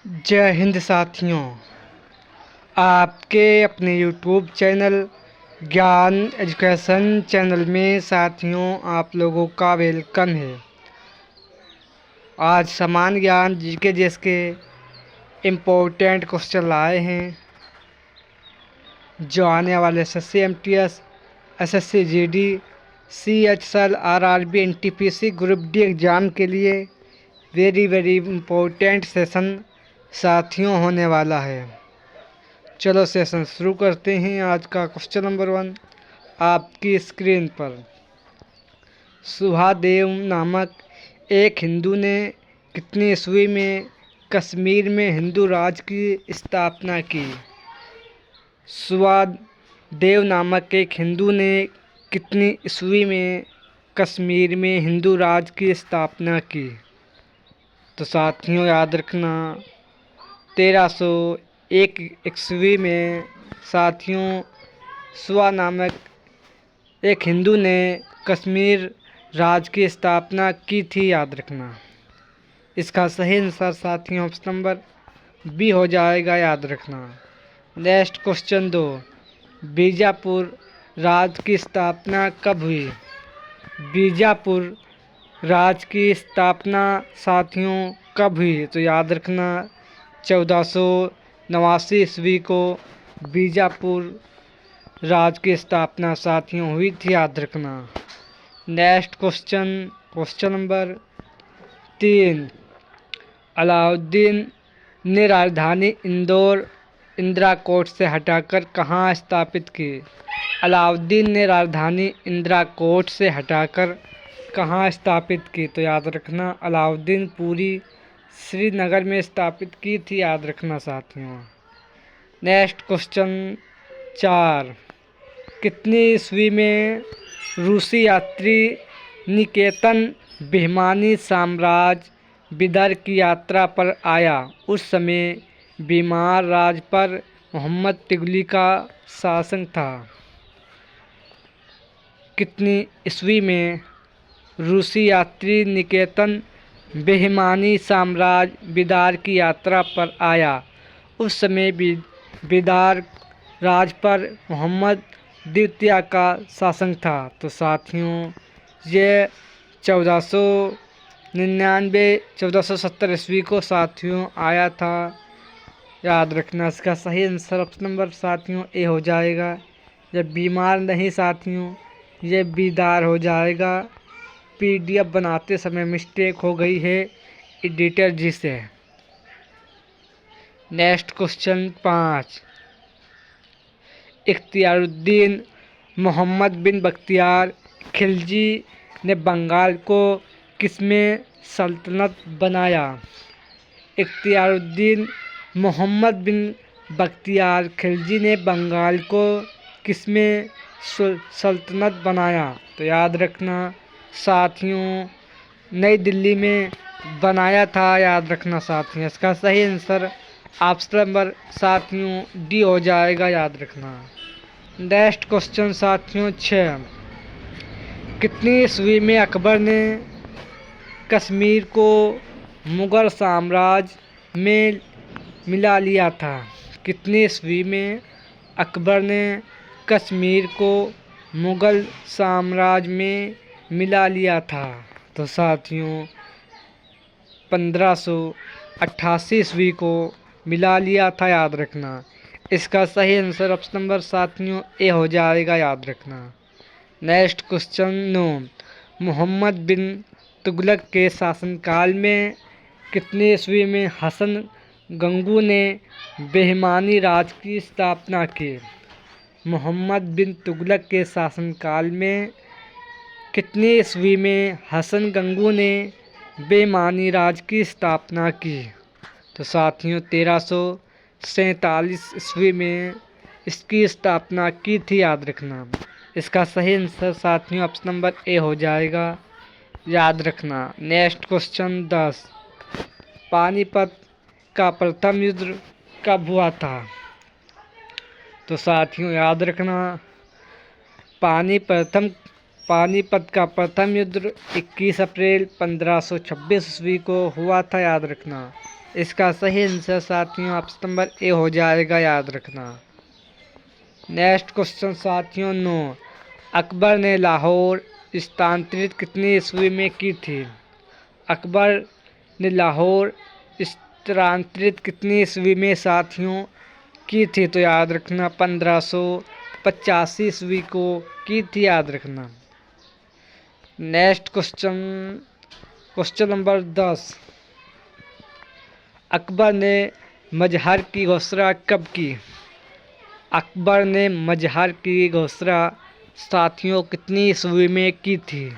जय हिंद साथियों। आपके अपने यूट्यूब चैनल ज्ञान एजुकेशन चैनल में साथियों आप लोगों का वेलकम है। आज समान ज्ञान जीके जिसके इम्पोर्टेंट क्वेश्चन लाए हैं जो आने वाले SSC MTS, SSC GD, CHSL, RRB, NTPC, group D exam के लिए वेरी इम्पोर्टेंट सेशन साथियों होने वाला है। चलो सेशन शुरू करते हैं। आज का क्वेश्चन नंबर 1 आपकी स्क्रीन पर। सुभादेव नामक एक हिंदू ने कितनी ईस्वी में कश्मीर में हिंदू राज की स्थापना की? सुभादेव नामक एक हिंदू ने कितनी ईस्वी में कश्मीर में हिंदू राज की स्थापना की? तो साथियों याद रखना 1301 ईस्वी में साथियों सुवा नामक एक हिंदू ने कश्मीर राज की स्थापना की थी, याद रखना। इसका सही आंसर साथियों ऑप्शन नंबर बी हो जाएगा, याद रखना। नेक्स्ट क्वेश्चन 2 बीजापुर राज की स्थापना कब हुई? बीजापुर राज की स्थापना साथियों कब हुई? तो याद रखना 1489 ईस्वी को बीजापुर राज की स्थापना साथियों हुई थी, याद रखना। नेक्स्ट क्वेश्चन नंबर 3 अलाउद्दीन ने राजधानी इंदिरा कोट से हटाकर कहाँ स्थापित की? अलाउद्दीन ने राजधानी इंदिरा कोट से हटाकर कहाँ स्थापित की? तो याद रखना अलाउद्दीन पूरी श्रीनगर में स्थापित की थी, याद रखना साथियों। नेक्स्ट क्वेश्चन 4 कितनी ईस्वी में रूसी यात्री निकेतन बेहमानी साम्राज्य बिदर की यात्रा पर आया? उस समय बीमार राज पर मोहम्मद तुगलक का शासन था। कितनी ईस्वी में रूसी यात्री निकेतन बेहमानी साम्राज्य बिदार की यात्रा पर आया? उस समय बिदार राज पर मोहम्मद द्वितीय का शासन था। तो साथियों ये 1470 ईस्वी को साथियों आया था, याद रखना। इसका सही आंसर ऑप्शन नंबर साथियों ए हो जाएगा। जब बीमार नहीं साथियों ये बिदार हो जाएगा। पीडीएफ बनाते समय मिस्टेक हो गई है एडिटर जी से। नेक्स्ट क्वेश्चन 5 इख्तियारुद्दीन मोहम्मद बिन बख्तियार खिलजी ने बंगाल को किसमें सल्तनत बनाया? इख्तियारुद्दीन मोहम्मद बिन बख्तियार खिलजी ने बंगाल को किसमें सल्तनत बनाया? तो याद रखना साथियों नई दिल्ली में बनाया था, याद रखना साथियों। इसका सही आंसर ऑप्शन नंबर साथियों डी हो जाएगा, याद रखना। नेक्स्ट क्वेश्चन साथियों 6 कितनी ईस्वी में अकबर ने कश्मीर को मुगल साम्राज्य में मिला लिया था? कितनी ईस्वी में अकबर ने कश्मीर को मुगल साम्राज्य में मिला लिया था? तो साथियों 1588 ईस्वी को मिला लिया था, याद रखना। इसका सही आंसर ऑप्शन नंबर साथियों ए हो जाएगा, याद रखना। नेक्स्ट क्वेश्चन 9 मोहम्मद बिन तुगलक के शासनकाल में कितनी ईस्वी में हसन गंगू ने बेहमानी राज की स्थापना की? मोहम्मद बिन तुगलक के शासनकाल में कितनी ईस्वी में हसन गंगू ने बेमानी राज की स्थापना की? तो साथियों 1347 ईस्वी में इसकी स्थापना की थी, याद रखना। इसका सही आंसर साथियों ऑप्शन नंबर ए हो जाएगा, याद रखना। नेक्स्ट क्वेश्चन 10 पानीपत का प्रथम युद्ध कब हुआ था? तो साथियों याद रखना पानीपत का प्रथम युद्ध 21 अप्रैल 1526 ईस्वी को हुआ था, याद रखना। इसका सही आंसर साथियों ऑप्शन नंबर ए हो जाएगा, याद रखना। नेक्स्ट क्वेश्चन साथियों 9, अकबर ने लाहौर स्थानांतरित कितनी ईस्वी में की थी? अकबर ने लाहौर स्थानांतरित कितनी ईस्वी में साथियों की थी? तो याद रखना 1585 ईस्वी को की थी, याद रखना। नेक्स्ट क्वेश्चन नंबर 10, अकबर ने मजहर की घोषणा कब की? अकबर ने मजहर की घोषणा साथियों कितनी ईस्वी में की थी?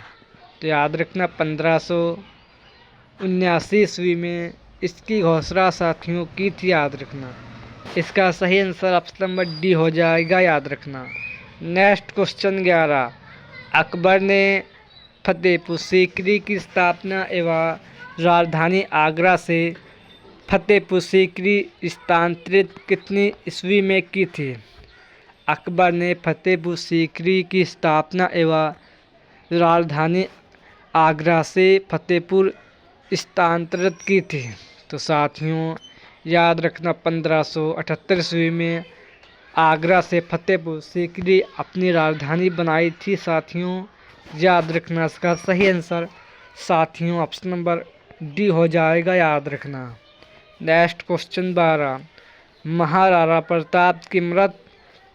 तो याद रखना 1579 ईस्वी में इसकी घोषणा साथियों की थी, याद रखना। इसका सही आंसर ऑप्शन नंबर डी हो जाएगा, याद रखना। नेक्स्ट क्वेश्चन 11, अकबर ने फतेहपुर सीकरी की स्थापना एवं राजधानी आगरा से फतेहपुर सीकरी स्थानांतरित कितनी ईस्वी में की थी? अकबर ने फतेहपुर सीकरी की स्थापना एवं राजधानी आगरा से फतेहपुर स्थानांतरित की थी। तो साथियों याद रखना 1578 ईस्वी में आगरा से फतेहपुर सीकरी अपनी राजधानी बनाई थी साथियों, याद रखना। इसका सही आंसर साथियों ऑप्शन नंबर डी हो जाएगा, याद रखना। नेक्स्ट क्वेश्चन 12, महाराणा प्रताप की मृत्यु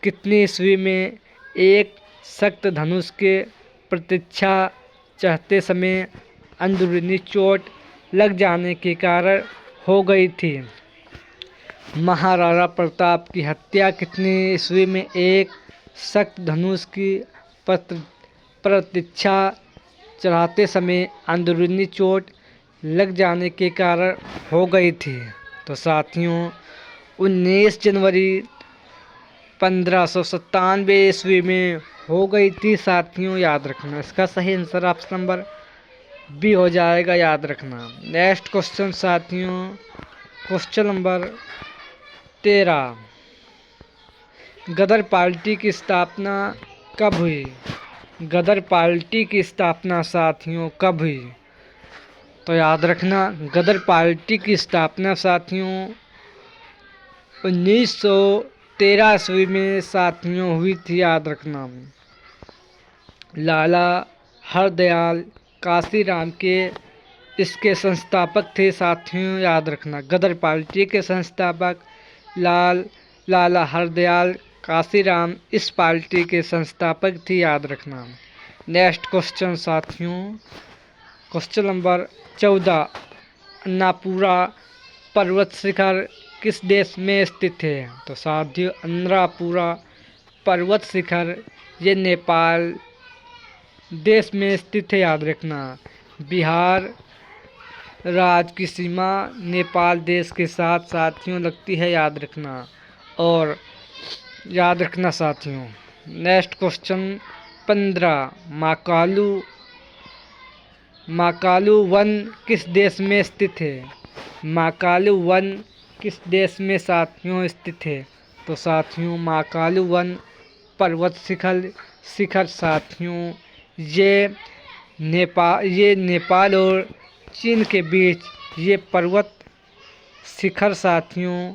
कितनी ईस्वी में एक सख्त धनुष के प्रतीक्षा चाहते समय अंदरूनी चोट लग जाने के कारण हो गई थी? महाराणा प्रताप की हत्या कितनी ईस्वी में एक सख्त धनुष की प्रतीक्षा चढ़ाते समय अंदरूनी चोट लग जाने के कारण हो गई थी? तो साथियों 19 जनवरी 1597 ईस्वी में हो गई थी साथियों, याद रखना। इसका सही आंसर ऑप्शन नंबर बी हो जाएगा, याद रखना। नेक्स्ट क्वेश्चन साथियों क्वेश्चन नंबर 13, गदर पार्टी की स्थापना कब हुई? गदर पार्टी की स्थापना साथियों कब हुई? तो याद रखना गदर पार्टी की स्थापना साथियों 1913 ईस्वी में साथियों हुई थी, याद रखना। लाला हरदयाल काशीराम के इसके संस्थापक थे साथियों, याद रखना। गदर पार्टी के संस्थापक लाला हरदयाल काशीराम इस पार्टी के संस्थापक थे, याद रखना। नेक्स्ट क्वेश्चन साथियों क्वेश्चन नंबर 14, अन्नपूर्णा पर्वत शिखर किस देश में स्थित है? तो साथियों अन्नपूर्णा पर्वत शिखर ये नेपाल देश में स्थित है, याद रखना। बिहार राज्य की सीमा नेपाल देश के साथ साथियों लगती है, याद रखना। और याद रखना साथियों नेक्स्ट क्वेश्चन 15, महाकालू वन किस देश में स्थित है? महाकालू वन किस देश में साथियों स्थित है? तो साथियों महाकालू वन पर्वत शिखर साथियों ये नेपाल और चीन के बीच ये पर्वत शिखर साथियों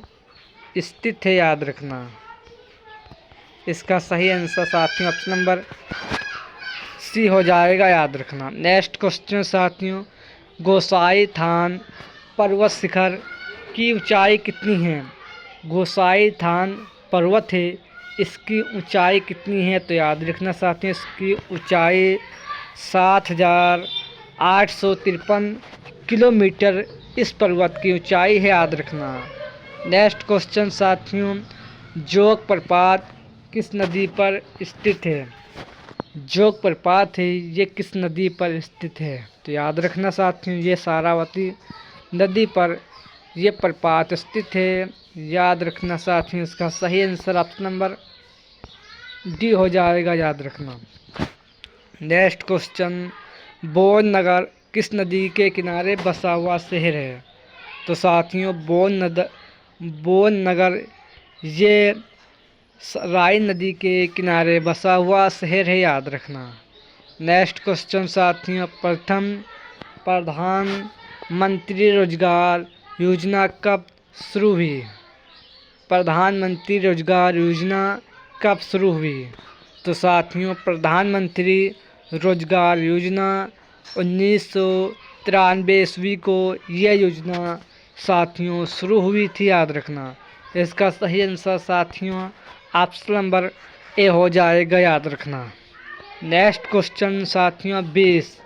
स्थित है, याद रखना। इसका सही आंसर साथियों ऑप्शन नंबर सी हो जाएगा, याद रखना। नेक्स्ट क्वेश्चन साथियों गोसाई थान पर्वत शिखर की ऊंचाई कितनी है? गोसाई थान पर्वत है, इसकी ऊंचाई कितनी है? तो याद रखना साथियों इसकी ऊंचाई 7,853 किलोमीटर इस पर्वत की ऊंचाई है, याद रखना। नेक्स्ट क्वेश्चन साथियों जोग प्रपात किस नदी पर स्थित है? जोग प्रपात है ये किस नदी पर स्थित है? तो याद रखना साथियों ये सारावती नदी पर ये प्रपात स्थित है, याद रखना साथियों। इसका सही आंसर ऑप्शन नंबर डी हो जाएगा, याद रखना। नेक्स्ट क्वेश्चन बोन नगर किस नदी के किनारे बसा हुआ शहर है? तो साथियों बोन नगर ये राइन नदी के किनारे बसा हुआ शहर है, याद रखना। नेक्स्ट क्वेश्चन साथियों प्रथम प्रधानमंत्री रोजगार योजना कब शुरू हुई? प्रधानमंत्री रोजगार योजना कब शुरू हुई? तो साथियों, प्रधानमंत्री रोजगार योजना 1993 ईस्वी को यह योजना साथियों शुरू हुई थी, याद रखना। इसका सही आंसर साथियों ऑप्शन नंबर ए हो जाएगा, याद रखना। नेक्स्ट क्वेश्चन साथियों 20,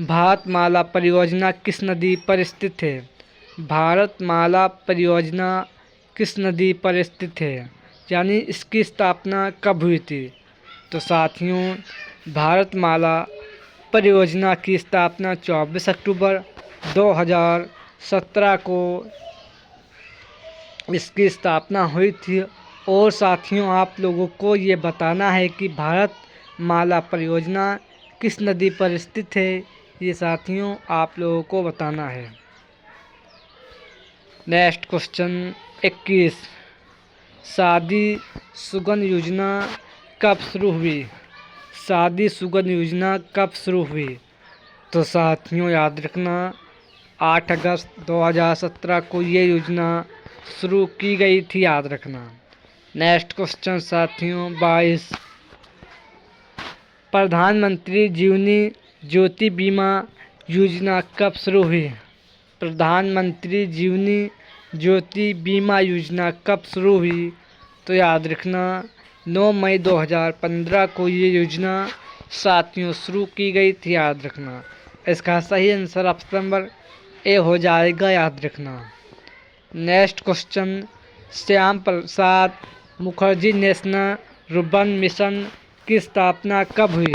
भारतमाला परियोजना किस नदी पर स्थित है? भारतमाला परियोजना किस नदी पर स्थित है, यानी इसकी स्थापना कब हुई थी? तो साथियों, भारतमाला परियोजना की स्थापना 24 अक्टूबर 2017 को इसकी स्थापना हुई थी। और साथियों, आप लोगों को ये बताना है कि भारतमाला परियोजना किस नदी पर स्थित है, ये साथियों आप लोगों को बताना है। नेक्स्ट क्वेश्चन 21, शादी सुगन योजना कब शुरू हुई? शादी सुगन योजना कब शुरू हुई? तो साथियों याद रखना 8 अगस्त 2017 को ये योजना शुरू की गई थी, याद रखना। नेक्स्ट क्वेश्चन साथियों 22, प्रधानमंत्री जीवनी ज्योति बीमा योजना कब शुरू हुई? प्रधानमंत्री जीवनी ज्योति बीमा योजना कब शुरू हुई? तो याद रखना 9 मई 2015 को ये योजना साथियों शुरू की गई थी, याद रखना। इसका सही आंसर ऑप्शन नंबर ए हो जाएगा, याद रखना। Next question, Shyam Prasad Mukherjee national rurban mission की स्थापना कब हुई?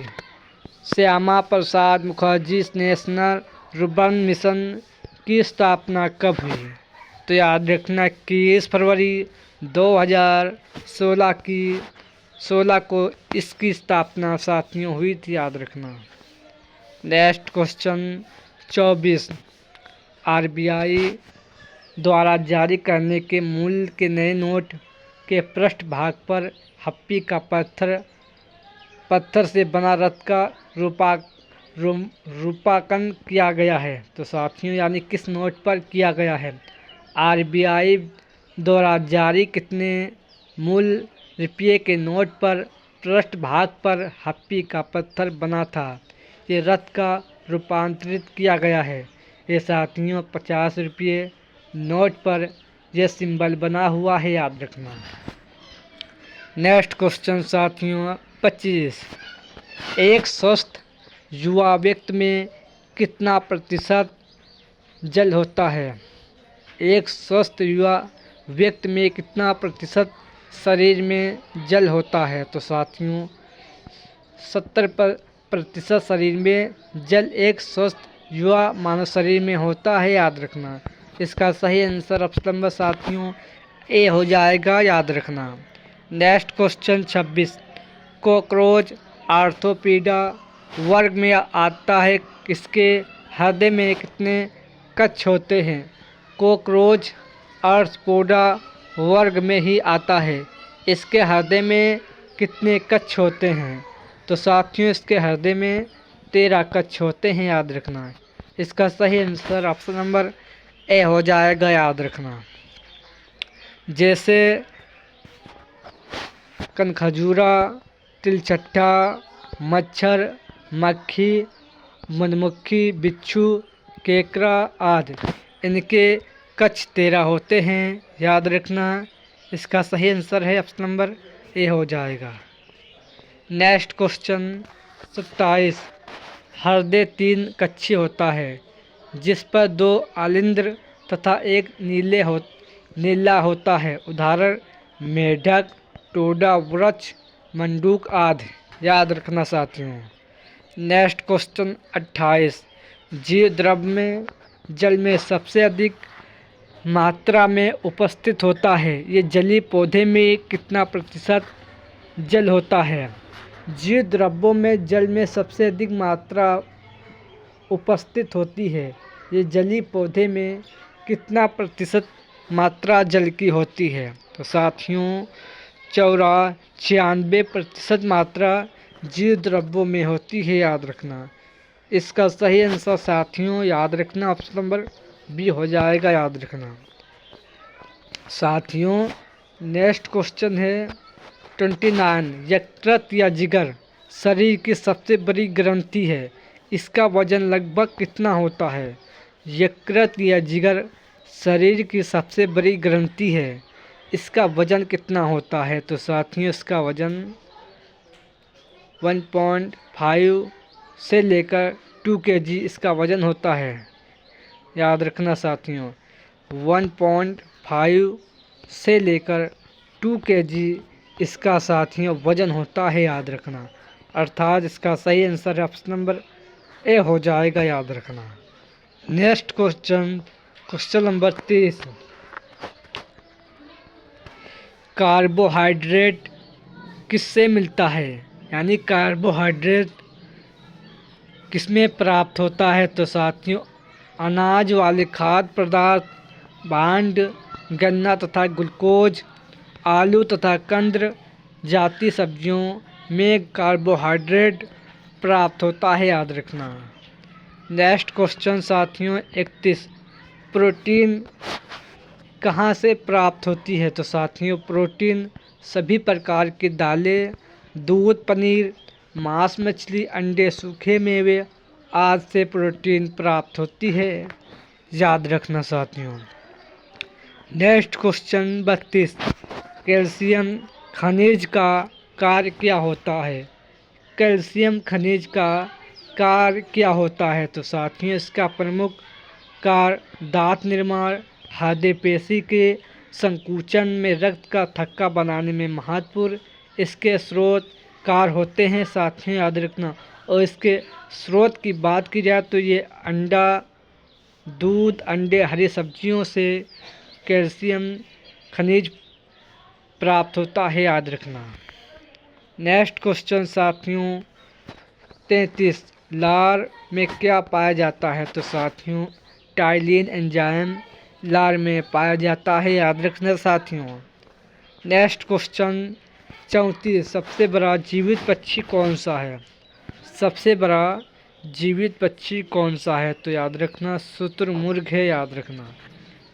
Shyama Prasad Mukherjee national rurban mission की स्थापना कब हुई? तो याद रखना 21 फरवरी 2016 को इसकी स्थापना साथियों हुई थी, याद रखना। नेक्स्ट क्वेश्चन 24, आरबीआई द्वारा जारी करने के मूल्य के नए नोट के पृष्ठ भाग पर हप्पी का पत्थर से बना रथ का रूपांकन किया गया है। तो साथियों यानी किस नोट पर किया गया है? आरबीआई द्वारा जारी कितने मूल रुपये के नोट पर पृष्ठ भाग पर हप्पी का पत्थर बना था, ये रथ का रूपांतरित किया गया है। ये साथियों 50 रुपये नोट पर यह सिंबल बना हुआ है, याद रखना। नेक्स्ट क्वेश्चन साथियों 25, एक स्वस्थ युवा व्यक्ति में कितना प्रतिशत जल होता है? एक स्वस्थ युवा व्यक्ति में कितना प्रतिशत शरीर में जल होता है? तो साथियों 70% शरीर में जल एक स्वस्थ युवा मानव शरीर में होता है, याद रखना। इसका सही आंसर ऑप्शन नंबर साथियों ए हो जाएगा, याद रखना। नेक्स्ट क्वेश्चन 26, कॉकरोच आर्थ्रोपोडा वर्ग में आता है, इसके हृदय में कितने कक्ष होते हैं? कॉकरोच आर्थ्रोपोडा वर्ग में ही आता है, इसके हृदय में कितने कक्ष होते हैं? तो साथियों इसके हृदय में 13 कक्ष होते हैं, याद रखना। इसका सही आंसर ऑप्शन नंबर ए हो जाएगा, याद रखना। जैसे कनखजूरा, तिलचट्टा, मच्छर, मक्खी, मधुमक्खी, बिच्छू, केकड़ा आदि, इनके कक्ष 13 होते हैं, याद रखना। इसका सही आंसर है ऑप्शन नंबर ए हो जाएगा। नेक्स्ट क्वेश्चन 27, हृदय 3 कक्षीय होता है, जिस पर 2 आलिंद्र तथा एक नीला होता है। उदाहरण मेढक, टोड़ा वृक्ष, मंडूक आदि, याद रखना साथियों। नेक्स्ट क्वेश्चन 28, जीव द्रव्य में जल में सबसे अधिक मात्रा में उपस्थित होता है, ये जलीय पौधे में कितना प्रतिशत जल होता है? जीव द्रव्यों में जल में सबसे अधिक मात्रा उपस्थित होती है, ये जलीय पौधे में कितना प्रतिशत मात्रा जल की होती है? तो साथियों 96% मात्रा जीव द्रव्यों में होती है, याद रखना। इसका सही आंसर साथियों याद रखना ऑप्शन नंबर बी हो जाएगा, याद रखना। साथियों नेक्स्ट क्वेश्चन है 29। यकृत या जिगर शरीर की सबसे बड़ी ग्रंथि है, इसका वजन लगभग कितना होता है? यकृत या जिगर शरीर की सबसे बड़ी ग्रंथि है, इसका वजन कितना होता है? तो साथियों इसका वजन 1.5 से लेकर 2 kg इसका वजन होता है, याद रखना साथियों। 1.5 से लेकर 2 kg इसका साथियों वजन होता है, याद रखना। अर्थात इसका सही आंसर ऑप्शन नंबर ए हो जाएगा, याद रखना। Next question number 30। कार्बोहाइड्रेट किससे मिलता है, यानी कार्बोहाइड्रेट किसमें प्राप्त होता है? तो साथियों अनाज वाले खाद्य पदार्थ, भांड, गन्ना तथा ग्लूकोज, आलू तथा कंद जातीय सब्जियों में कार्बोहाइड्रेट प्राप्त होता है, याद रखना। नेक्स्ट क्वेश्चन साथियों 31। प्रोटीन कहाँ से प्राप्त होती है? तो साथियों प्रोटीन सभी प्रकार की दालें, दूध, पनीर, मांस, मछली, अंडे, सूखे मेवे आदि से प्रोटीन प्राप्त होती है, याद रखना साथियों। Next question 32। कैल्शियम खनिज का कार्य क्या होता है? कैल्शियम खनिज का कार्य क्या होता है? तो साथियों इसका प्रमुख कार्य दांत निर्माण, हृदय पेशी के संकुचन में, रक्त का थक्का बनाने में महत्वपूर्ण इसके स्रोत कार्य होते हैं, साथियों याद रखना। और इसके स्रोत की बात की जाए तो ये अंडा, दूध, अंडे, हरी सब्जियों से कैल्शियम खनिज प्राप्त होता है, याद रखना। नेक्स्ट क्वेश्चन साथियों 33। लार में क्या पाया जाता है? तो साथियों टाइलिन एंजाइम लार में पाया जाता है, याद रखना साथियों। Next question 34। सबसे बड़ा जीवित पक्षी कौन सा है? सबसे बड़ा जीवित पक्षी कौन सा है? तो याद रखना शुतुरमुर्ग है, याद रखना।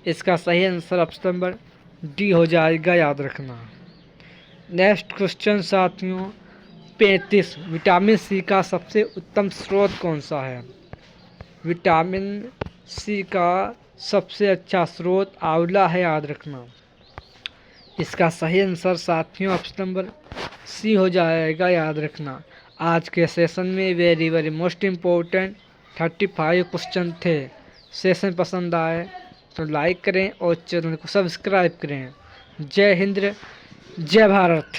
इसका सही आंसर ऑप्शन नंबर डी हो जाएगा, याद रखना। नेक्स्ट क्वेश्चन साथियों 35। विटामिन सी का सबसे उत्तम स्रोत कौन सा है? विटामिन सी का सबसे अच्छा स्रोत आंवला है, याद रखना। इसका सही आंसर साथियों ऑप्शन नंबर सी हो जाएगा, याद रखना। आज के सेशन में वेरी मोस्ट इम्पोर्टेंट 35 क्वेश्चन थे। सेशन पसंद आए तो लाइक करें और चैनल को सब्सक्राइब करें। जय हिंद, जय भारत।